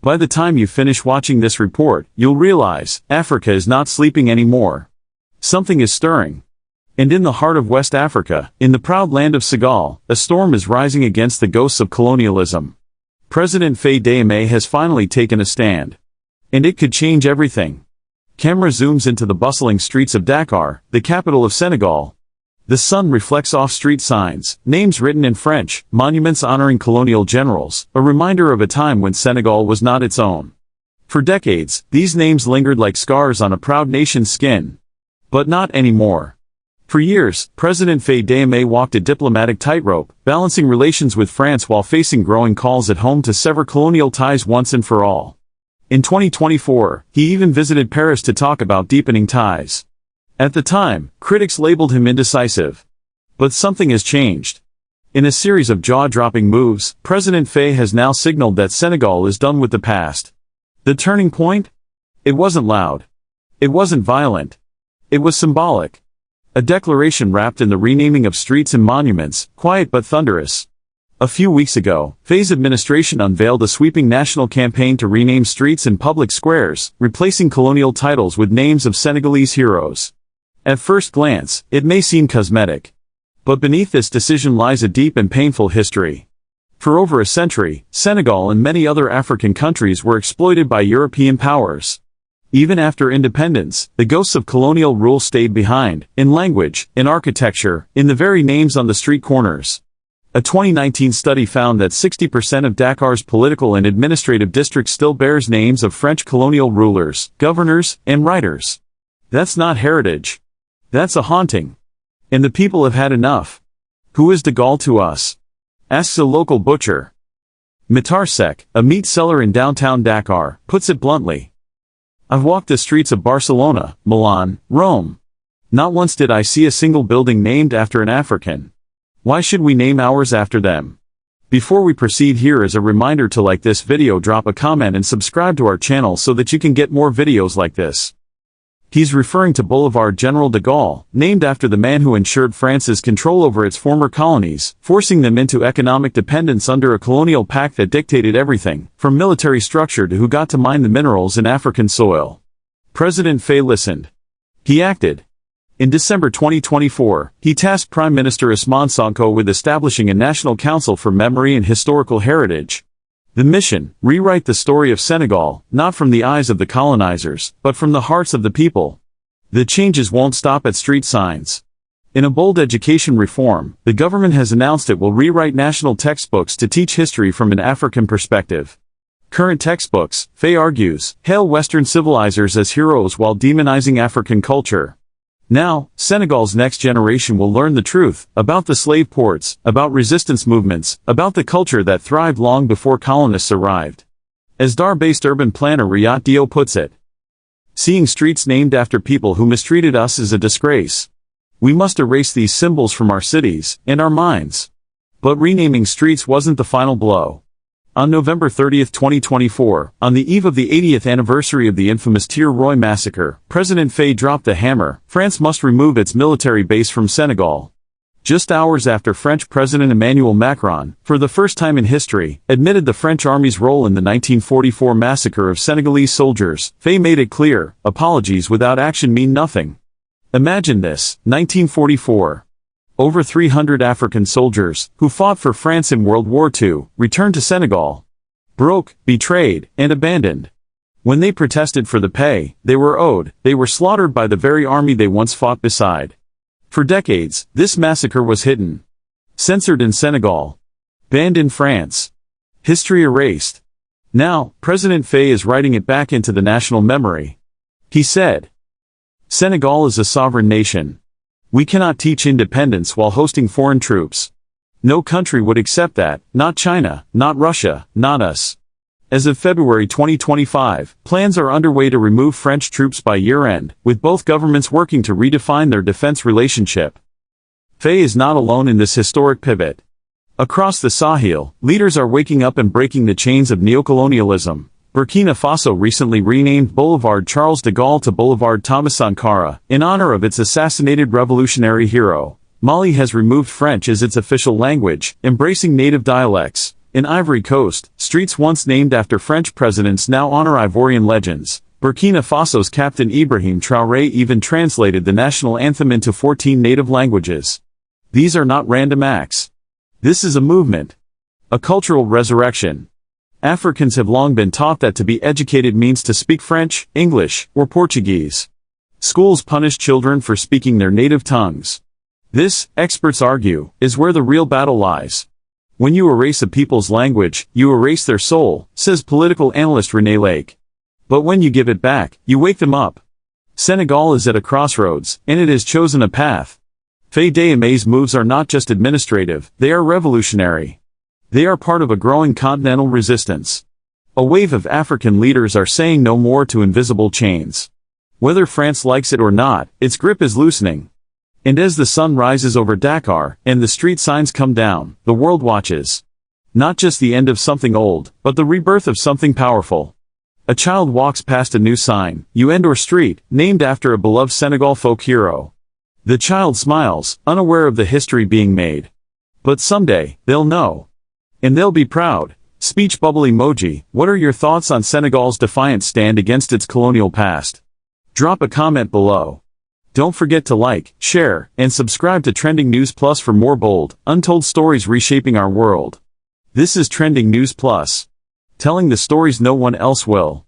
By the time you finish watching this report, you'll realize Africa is not sleeping anymore. Something is stirring. And in the heart of West Africa, in the proud land of Senegal, a storm is rising against the ghosts of colonialism. President Faye Dahomey has finally taken a stand. And it could change everything. Camera zooms into the bustling streets of Dakar, the capital of Senegal. The sun reflects off street signs, names written in French, monuments honoring colonial generals, a reminder of a time when Senegal was not its own. For decades, these names lingered like scars on a proud nation's skin. But not anymore. For years, President Faye Dahomey walked a diplomatic tightrope, balancing relations with France while facing growing calls at home to sever colonial ties once and for all. In 2024, he even visited Paris to talk about deepening ties. At the time, critics labeled him indecisive. But something has changed. In a series of jaw-dropping moves, President Faye has now signaled that Senegal is done with the past. The turning point? It wasn't loud. It wasn't violent. It was symbolic. A declaration wrapped in the renaming of streets and monuments, quiet but thunderous. A few weeks ago, Faye's administration unveiled a sweeping national campaign to rename streets and public squares, replacing colonial titles with names of Senegalese heroes. At first glance, it may seem cosmetic. But beneath this decision lies a deep and painful history. For over a century, Senegal and many other African countries were exploited by European powers. Even after independence, the ghosts of colonial rule stayed behind, in language, in architecture, in the very names on the street corners. A 2019 study found that 60% of Dakar's political and administrative districts still bears names of French colonial rulers, governors, and writers. That's not heritage. That's a haunting. And the people have had enough. Who is de Gaulle to us? Asks a local butcher. Mitarsek, a meat seller in downtown Dakar, puts it bluntly. I've walked the streets of Barcelona, Milan, Rome. Not once did I see a single building named after an African. Why should we name ours after them? Before we proceed, here is a reminder to like this video, drop a comment and subscribe to our channel so that you can get more videos like this. He's referring to Boulevard General de Gaulle, named after the man who ensured France's control over its former colonies, forcing them into economic dependence under a colonial pact that dictated everything, from military structure to who got to mine the minerals in African soil. President Faye listened. He acted. In December 2024, he tasked Prime Minister Ousmane Sonko with establishing a National Council for Memory and Historical Heritage. The mission: rewrite the story of Senegal, not from the eyes of the colonizers, but from the hearts of the people. The changes won't stop at street signs. In a bold education reform, the government has announced it will rewrite national textbooks to teach history from an African perspective. Current textbooks, Faye argues, hail Western civilizers as heroes while demonizing African culture. Now, Senegal's next generation will learn the truth about the slave ports, about resistance movements, about the culture that thrived long before colonists arrived. As Dar-based urban planner Riyad Diop puts it, seeing streets named after people who mistreated us is a disgrace. We must erase these symbols from our cities and our minds. But renaming streets wasn't the final blow. On November 30, 2024, on the eve of the 80th anniversary of the infamous Traore massacre, President Faye dropped the hammer: France must remove its military base from Senegal. Just hours after French President Emmanuel Macron, for the first time in history, admitted the French army's role in the 1944 massacre of Senegalese soldiers, Faye made it clear: apologies without action mean nothing. Imagine this: 1944. Over 300 African soldiers, who fought for France in World War II, returned to Senegal. Broke, betrayed, and abandoned. When they protested for the pay they were owed, they were slaughtered by the very army they once fought beside. For decades, this massacre was hidden. Censored in Senegal. Banned in France. History erased. Now, President Faye is writing it back into the national memory. He said, Senegal is a sovereign nation. We cannot teach independence while hosting foreign troops. No country would accept that, not China, not Russia, not us. As of February 2025, plans are underway to remove French troops by year-end, with both governments working to redefine their defense relationship. Faye is not alone in this historic pivot. Across the Sahel, leaders are waking up and breaking the chains of neocolonialism. Burkina Faso recently renamed Boulevard Charles de Gaulle to Boulevard Thomas Sankara, in honor of its assassinated revolutionary hero. Mali has removed French as its official language, embracing native dialects. In Ivory Coast, streets once named after French presidents now honor Ivorian legends. Burkina Faso's Captain Ibrahim Traore even translated the national anthem into 14 native languages. These are not random acts. This is a movement. A cultural resurrection. Africans have long been taught that to be educated means to speak French, English, or Portuguese. Schools punish children for speaking their native tongues. This, experts argue, is where the real battle lies. When you erase a people's language, you erase their soul, says political analyst René Lake. But when you give it back, you wake them up. Senegal is at a crossroads, and it has chosen a path. Faye Dayame's moves are not just administrative, they are revolutionary. They are part of a growing continental resistance. A wave of African leaders are saying no more to invisible chains. Whether France likes it or not, its grip is loosening. And as the sun rises over Dakar, and the street signs come down, the world watches. Not just the end of something old, but the rebirth of something powerful. A child walks past a new sign, UN or street, named after a beloved Senegal folk hero. The child smiles, unaware of the history being made. But someday, they'll know. And they'll be proud. Speech bubble emoji. What are your thoughts on Senegal's defiant stand against its colonial past? Drop a comment below. Don't forget to like, share, and subscribe to Trending News Plus for more bold, untold stories reshaping our world. This is Trending News Plus. Telling the stories no one else will.